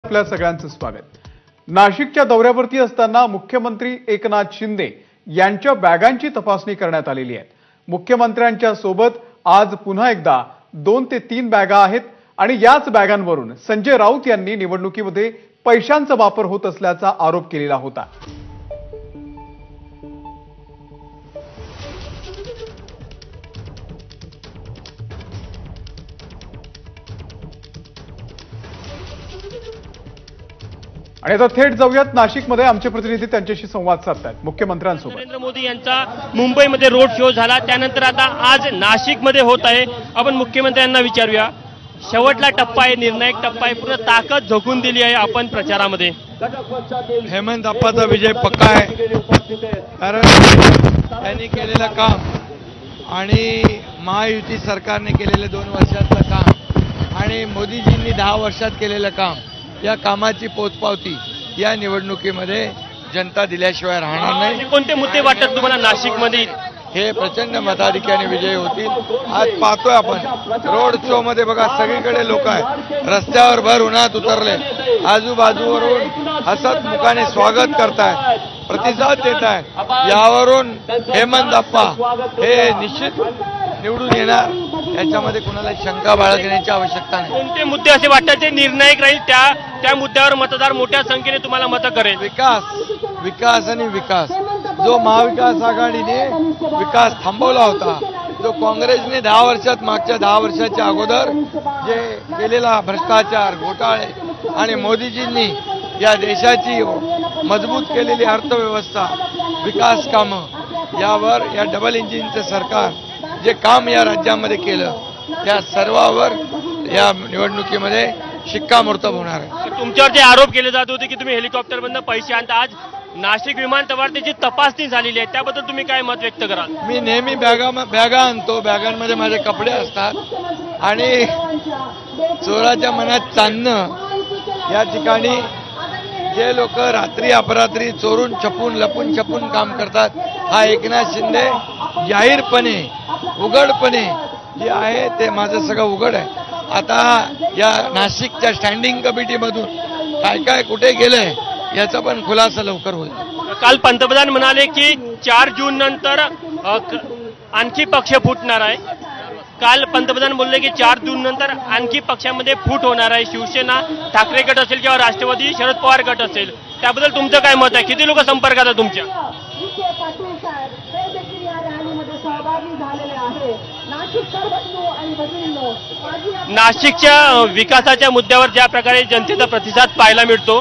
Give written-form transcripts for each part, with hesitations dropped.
आपल्या सगळ्यांचं स्वागत। नाशिकच्या दौऱ्यावरती असताना मुख्यमंत्री एकनाथ शिंदे यांच्या बॅगांची तपासणी करण्यात आलेली आहे। मुख्यमंत्र्यांच्या सोबत आज पुन्हा एकदा 2 ते 3 बॅगा आहेत आणि याच बॅगांवरून संजय राऊत यांनी निवडणुकीमध्ये पैशांचा वापर होत असल्याचा आरोप केलेला होता। आणि आता थेट जाऊयात नाशिकमध्ये आमचे प्रतिनिधी त्यांच्याशी संवाद साधतात मुख्यमंत्र्यांसोबत। नरेंद्र मोदी यांचा मुंबईमध्ये रोड शो झाला, त्यानंतर आता आज नाशिकमध्ये होत आहे। आपण मुख्यमंत्र्यांना विचारूया, शेवटला टप्पा आहे, निर्णायक टप्पा आहे, पूर्ण ताकद झोकून दिली आहे आपण प्रचारामध्ये। हेमंत अप्पाचा विजय पक्का आहे, कारण त्यांनी केलेलं काम आणि महायुती सरकारने केलेले 2 वर्षातलं काम आणि मोदीजींनी 10 वर्षात केलेलं काम, या कामाची पोचपावती या निवडणुकीमध्ये जनता दिल्याशिवाय राहणार नाही। कोणते मुद्दे वाटतात तुम्हाला नाशिकमध्ये? हे प्रचंड मताधिक्याने विजय होतील। आज पाहतोय आपण रोड शो मध्ये बघा, सगळीकडे लोक आहेत, रस्त्यावर भर उन्हात उतरले, आजूबाजूवरून हसत मुखाने स्वागत करतायत, प्रतिसाद देत आहेत। यावरून हेमंत अप्पा हे निश्चित निवडून येणार, याच्यामध्ये कुणाला शंका बाळगण्याची आवश्यकता नाही। कोणते मुद्दे असे वाटतात जे निर्णायक राहील, त्या मुद्द्यावर मतदार मोठ्या संख्येने तुम्हाला मत करेल? विकास आणि विकास। जो महाविकास आघाडीने विकास थांबवला होता, जो काँग्रेसने 10 वर्षात, मागच्या 10 वर्षाच्या अगोदर जे केलेला भ्रष्टाचार, घोटाळे आणि मोदीजींनी या देशाची मजबूत केलेली अर्थव्यवस्था, विकास कामं, यावर या डबल इंजिनचं सरकार जे काम या राज्यामध्ये केलं, त्या सर्वावर या निवडणुकीमध्ये शिक्कामोर्तब होणार आहे। तुमच्यावर जे आरोप केले जात होते की तुम्ही हेलिकॉप्टरमधून पैसे आणता, आज नाशिक विमानतळावर त्याची तपासणी झालेली आहे, त्याबद्दल तुम्ही काय मत व्यक्त कराल? मी नेहमी बॅगा आणतो, बॅगांमध्ये माझे कपडे असतात आणि चोराच्या मनात चांदणं। या ठिकाणी जे लोक रात्री अपरात्री चोरून छपून लपून छपून काम करतात, हा एकनाथ शिंदे जाहीरपणे उघडपणे जे आहे ते माझं सगळं उघड आहे। आता या नाशिकच्या स्टँडिंग कमिटीमधून काय काय कुठे गेलंय याचा पण खुलासा लवकर होईल। काल पंतप्रधान म्हणाले की 4 जून नंतर आणखी पक्ष फुटणार आहे। काल पंतप्रधान बोलले की 4 जून नंतर आणखी पक्षामध्ये फूट होणार आहे, शिवसेना, ठाकरे गट असेल किंवा राष्ट्रवादी शरद पवार गट असेल, त्याबद्दल तुमचं काय मत आहे? किती लोक संपर्कात आहेत तुमच्या? नाशिकच्या विकासाच्या मुद्द्यावर ज्या प्रकारे जनतेचा प्रतिसाद पाहायला मिळतो,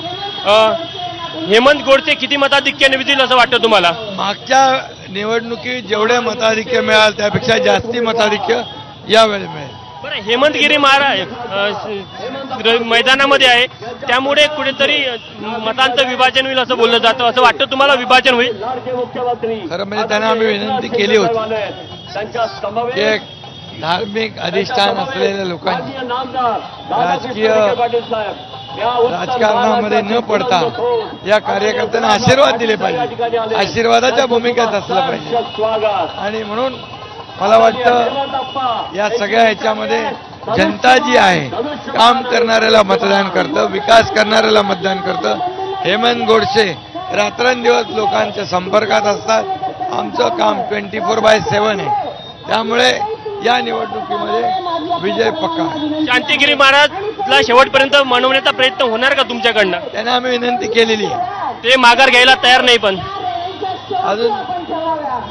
हेमंत गोडसे किती मताधिक्याने विजयी असं वाटतं तुम्हाला? मागच्या निवडणुकीत जेवढे मताधिक्य मिळाल त्यापेक्षा जास्ती मताधिक्य यावेळी मिळेल। बरं, हेमंतगिरी महाराज मैदानामध्ये आहे, त्यामुळे कुठेतरी मतांचं विभाजन होईल असं बोललं जातं, असं वाटतं तुम्हाला विभाजन होईल? खरं म्हणजे त्यांना आम्ही विनंती केली होती की एक धार्मिक अधिष्ठान असलेल्या लोकांनी राजकारणामध्ये न पडता या कार्यकर्त्यांना आशीर्वाद दिले पाहिजे, आशीर्वादाच्या भूमिकेत असलं पाहिजे। आणि म्हणून मला वाटतं या सगळ्या ह्याच्यामध्ये जनता जी आहे, काम करणाऱ्याला मतदान करतं, विकास करणाऱ्याला मतदान करतं। हेमंत गोडसे रात्रंदिवस लोकांच्या संपर्कात असतात, आमचं काम 24/7 आहे, त्यामुळे या निवडणुकीमध्ये विजय पक्का आहे। शांतिगिरी महाराजला शेवटपर्यंत मनवण्याचा प्रयत्न होणार का तुमच्याकडनं? त्यांना आम्ही विनंती केलेली आहे, ते माघार घ्यायला तयार नाही, पण अजून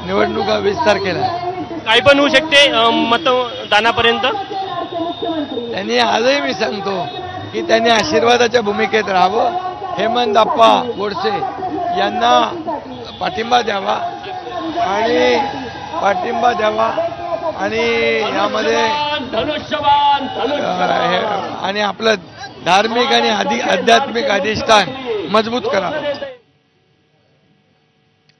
निवडणुका विस्तार केला, काही पण होऊ शकते मतदानापर्यंत। त्यांनी आजही मी सांगतो की त्यांनी आशीर्वादाच्या भूमिकेत राहावं, हेमंत अप्पा गोडसे यांना पाठिंबा द्यावा आणि यामध्ये आणि आपलं धार्मिक आणि आध्यात्मिक अधिष्ठान मजबूत करावं।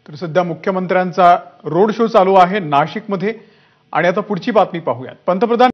तर सध्या मुख्यमंत्र्यांचा रोड शो चालू आहे नाशिकमध्ये आणि आता पुढची बातमी पाहूयात। पंतप्रधान